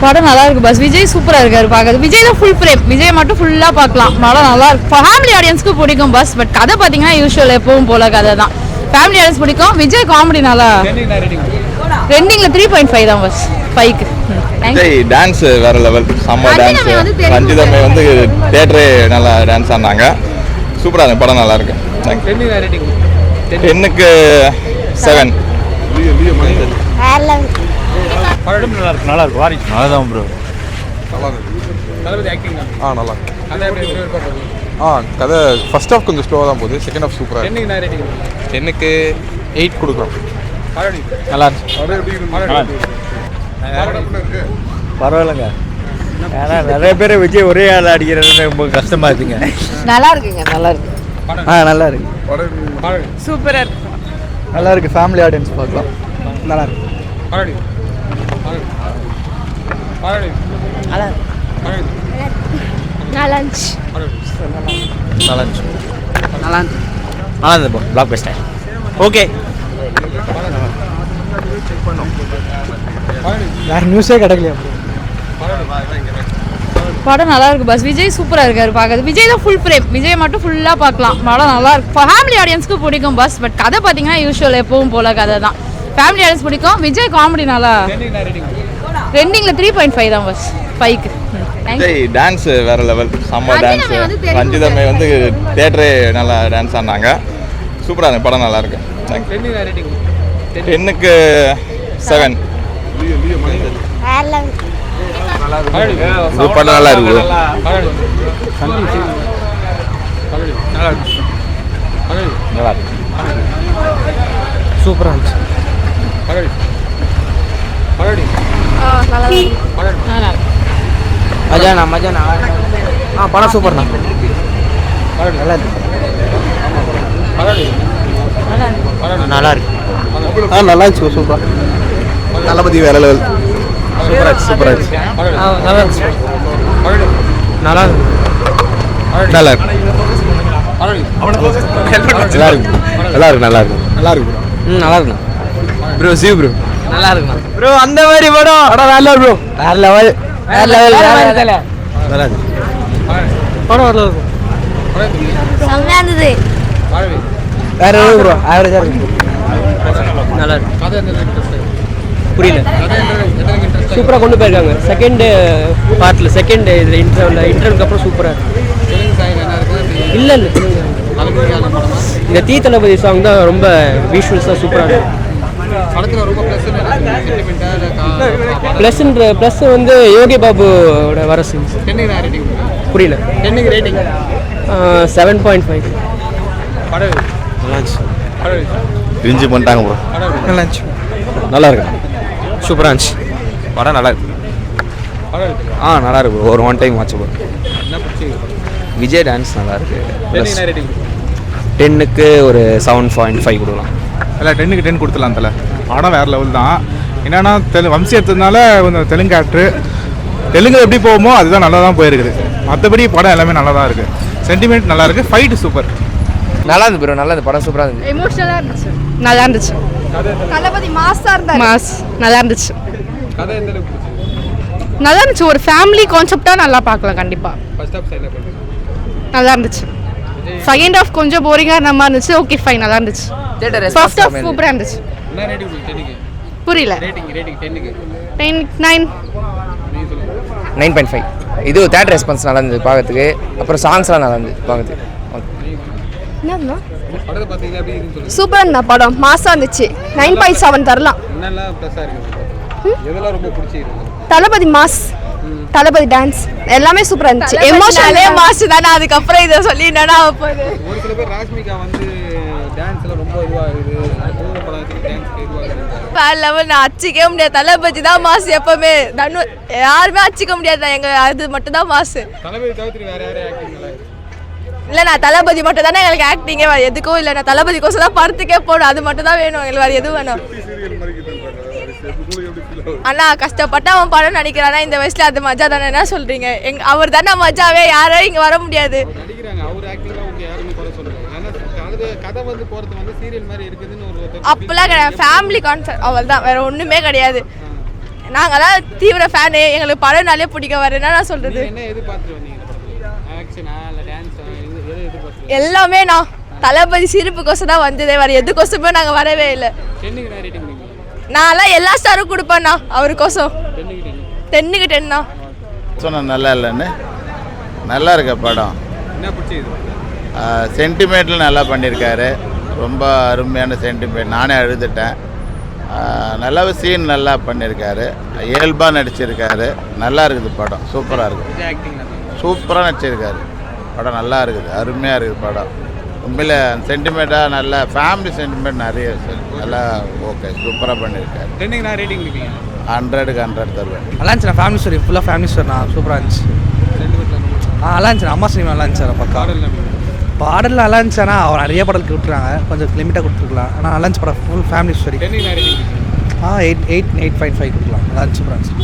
படம் நல்லா இருக்கு பஸ். விஜய் சூப்பரா இருக்காரு பாக்குறது. விஜய் தான் ஃபுல் ஃப்ரேம். விஜய் மட்டும் ஃபுல்லா பார்க்கலாம். படம் நல்லா இருக்கு. ஃபேமிலி ஆடியன்ஸ்க்கு பிடிக்கும் பஸ். பட் கதை பாத்தீங்கன்னா யூஷுவல் எப்பவும் போல கதை தான். ஃபேமிலி ஆடியன்ஸ் பிடிக்கும். விஜய் காமெடி நல்லா. ரெண்டிங்ல 3.5 தான் பஸ். 5க்கு. விஜய் டான்ஸ் வேற லெவல். செம்ம டான்ஸ். ரஞ்சிதமே வந்து தியேட்டரே நல்லா டான்ஸ் ஆனாங்க. சூப்பரா இருக்கு. படம் நல்லா இருக்கு. 10க்கு 7. படம் நல்லா இருக்கு. நல்லா இருக்கு. வாரிசு நல்லா தான் ப்ரோ. நல்லா இருக்கு. தளபதி ஆக்டிங் நல்லா இருக்கு. கதை எப்படி போகுது? கதை ஃபர்ஸ்ட் ஹாஃப் கொஞ்சம் ஸ்லோவாக தான் போகுது. செகண்ட் ஹாஃப் சூப்பராக இருக்கு. என்ன ரேட்டிங்? 10க்கு 8 கொடுக்கலாம். நல்லா இருக்கு. பரவாயில்லைங்க. ஏன்னா நிறைய பேர் விஜய் ஒரே ஆள் அடிக்கிறது ரொம்ப கஷ்டமா இருக்குங்க. நல்லா இருக்குங்க. நல்லா இருக்கு. நல்லா இருக்கு. சூப்பரா இருக்கு. நல்லா இருக்கு. ஃபேமிலி ஆடியன்ஸ் பார்க்கலாம். நல்லா இருக்கு. நல்லா இருந்துச்சு. நல்லா இருந்துச்சு. நல்லா இருந்தது ப்ரோ. பிளாக் பஸ்டர். ஓகே. வேற நியூஸே கிடைக்கலையா ப்ரோ? படம் நல்லா இருக்கு பஸ். விஜய் சூப்பரா இருக்காரு பாக்குறது. விஜய் தான் ஃபுல் ஃப்ரேம். விஜய் மட்டும் ஃபுல்லா பார்க்கலாம். படம் நல்லா இருக்கு. ஃபேமிலி ஆடியன்ஸ்க்கு பிடிக்கும் பஸ். பட் கதை பாத்தீங்கன்னா யூஷுவல் எப்பவும் போல கதை தான். ஃபேமிலி ஆடியன்ஸ் பிடிக்கும். விஜய் காமெடி நல்லா. ரெண்டிங்ல 3.5 தான் பஸ். 5க்கு. விஜய் டான்ஸ் வேற லெவல். செம்ம டான்ஸ். ரஞ்சிதமே வந்து தியேட்டரே நல்லா டான்ஸ் ஆனாங்க. சூப்பரா இருக்கு. படம் நல்லா இருக்கு. 10க்கு 7. படம் நல்லா இருக்கு. நல்லா இருக்கு. சூப்பராக இருந்துச்சு. மஜானா படம் சூப்பர்ண்ணா. நல்லா இருக்கு. நல்லா இருக்கு. நல்லா இருந்துச்சு. சூப்பர். தளபதி வேற லெவல். சூப்பரா இருந்துச்சு. நல்லா இருந்துச்சு. நல்லா இருக்கு. நல்லா இருக்கு. நல்லா இருக்கு. நல்லா இருக்கு. நல்லா இருக்கு. நல்லா இருக்கு. நல்லா இருக்கு ப்ரோ. சிவ் ப்ரோ நல்லா இருக்குண்ணா ப்ரோ. அந்த மாதிரி படம் வேற லெவல் ப்ரோ. வேற லெவல். வேற லெவல். நல்லா இருக்கு. படம் வரல இருக்கும். செம்மையா இருந்தது. வேற லெவல் ப்ரோ. ஆவரேஜா இருக்கு. நல்லா இருக்கு. புரியல. சூப்பராக கொண்டு போயிருக்காங்க. செகண்ட் பார்ட்டில் செகண்ட் இதில் இன்டர்வலுக்கு அப்புறம் சூப்பராக இருக்கு. இல்லை இந்த தளபதி சாங் தான் ரொம்ப விஷுவல்ஸாக சூப்பராக இருக்கு. ப்ளஸ் வந்து யோகி பாபுவோட வர சீன்ஸ். புரியல. 7.5. பிரிஞ்சு பண்ணிட்டாங்க ப்ரோ. நல்லா இருந்துச்சு. நல்லா இருக்கு. சூப்பராக இருந்துச்சு. படம் நல்லா இருக்கு. நல்லா இருக்கு. ஒரு 1 time watch bro. Vijay dance நல்லா இருக்கு. 10க்கு ஒரு 7.5 கொடுக்கலாம். இல்லை 10க்கு 10 கொடுத்துடலாம். தலை படம் வேறு லெவல் தான். என்னென்னா வம்சி எடுத்ததுனால கொஞ்சம் தெலுங்கு ஆக்டரு. தெலுங்கு எப்படி போகுமோ அதுதான் நல்லா தான் போயிருக்குது. மற்றபடி படம் எல்லாமே நல்லா தான் இருக்குது. சென்டிமெண்ட் நல்லா இருக்குது. Fight super. நல்லா இருந்து ப்ரோ. நல்லா இருந்து. படம் சூப்பராக இருந்துச்சு. எமோஷனலா இருந்துச்சு. நல்லா இருந்துச்சு. தளபதி மாஸா இருந்தாரு. மாஸ் நல்லா இருந்துச்சு. நல்லா இருந்துச்சு. ஒரு ஃபேமிலி கான்செப்டா நல்லா பார்க்கலாம் கண்டிப்பா. நல்லா இருந்துச்சு. செகண்ட் ஹாஃப் கொஞ்சம் போரிங்கா இருந்த மாதிரி இருந்துச்சு. Okay fine. நல்லா இருந்துச்சு. ஃபர்ஸ்ட் ஹாஃப் சூப்பரா இருந்துச்சு. புரியல. 9.5. இது தேட்டர் ரெஸ்பான்ஸ் நல்லா இருந்தது பார்க்கறதுக்கு. அப்புறம் சாங்ஸ்லாம் நல்லா இருந்தது பார்க்கறதுக்கு. சூப்பரா இருந்தா படம். மாசா இருந்துச்சு. 9.7 தரலாம். தளபதி மாஸ். தளபதி டான்ஸ் எல்லாமே சூப்பரா இருந்துச்சு. எமோஷனலே மாஸ் தானே. அதுக்கப்புறம் இதை சொல்லி என்னடா போகுது. ஒரு சில பேர் ராஷ்மிகா வந்து டான்ஸ்ல ரொம்ப இதுவாகுது. வேற லெவல். நான் அச்சிக்கவே முடியாது. தளபதி தான் மாஸ் எப்பவுமே. யாருமே அச்சிக்க முடியாது. எங்க அது மட்டும் தான் மாஸ். தளபதி தவிர்த்து வேற யாரும் ஆக்டிங் இல்லை. நான் தளபதி மட்டும் தானே எங்களுக்கு ஆக்டிங்கே. வேறு எதுக்கும் இல்லை. நான் தளபதி கோசம் தான் படத்துக்கே போகணும். அது மட்டும் தான் வேணும் எங்களுக்கு. வேறு எதுவும் வேணும். அண்ணா கஷ்டப்பட்டு அவன் படம் நடிக்கிறானா இந்த வயசுல. அது மஜா தானே. என்ன சொல்றீங்க? அவர் தானே மஜாவே. யாரும் இங்கே வர முடியாது. அப்பெல்லாம் கிடையாது. ஃபேமிலி கான்செப்ட் அவள் தான். வேற ஒன்றுமே கிடையாது. நாங்களாம் தீவிர ஃபேனு, எங்களுக்கு படம்னாலே பிடிக்க வர என்ன சொல்கிறது. என்ன எதிர்பார்த்துட்டு வந்தீங்க இந்த படத்துல? ஆக்ஷனா இல்லை டான்ஸா, எது எதிர்பார்த்து? எல்லாமே நான் தளபதி சிரிப்புக்கோசம் தான் வந்ததே, வேறு எதுக்கோசமே நாங்கள் வரவே இல்லை. டென்னுக்கு நான் ரேட்டிங் கொடுப்பீங்க? நான்லாம் எல்லா ஸ்டாரும் கொடுப்பேண்ணா அவருக்கோசம். 10க்கு 10 தான். சொன்ன நல்லா இல்லைன்னு நல்லா இருக்க படம். என்ன பிடிச்சது? சென்டிமெண்ட்டில் நல்லா பண்ணியிருக்காரு, ரொம்ப அருமையான சென்டிமெண்ட், நானே அழுதுட்டேன். நல்லாவே சீன் நல்லா பண்ணியிருக்காரு, இயல்பாக நடிச்சிருக்காரு, நல்லா இருக்குது படம், சூப்பராக இருக்குது, சூப்பராக நடிச்சிருக்காரு, படம் நல்லா இருக்குது, அருமையாக இருக்குது படம். உண்மையில் சென்டிமெண்ட்டாக நல்லா ஃபேமிலி சென்டிமெண்ட் நிறைய நல்லா ஓகே, சூப்பராக பண்ணியிருக்காரு. டென்னுக்கு நான் ரேட்டிங் கொடுப்பீங்க? 100க்கு 100 தருவேன். நல்லா இருந்துச்சு, ஃபேமிலி ஸ்டோரி, ஃபுல்லாக ஃபேமிலி ஸ்டோரி நான் சூப்பராக இருந்துச்சு. நல்லா இருந்துச்சு, அம்மா சினிமா நல்லா இருந்துச்சு. பக்கா பாடல் நல்லா இருந்துச்சு. ஆனால் அவர் நிறைய பாடலுக்கு விட்டுருக்காங்க, கொஞ்சம் லிமிட்டாக கொடுத்துருக்கலாம். ஆனால் நல்லா இருந்துச்சு படம், ஃபுல் ஃபேமிலி ஸ்டோரி. 10க்கு நான் ரேட்டிங் கொடுப்பீங்க? 8.5 கொடுக்கலாம். நல்லா இருந்துச்சு, சூப்பராக இருந்துச்சு.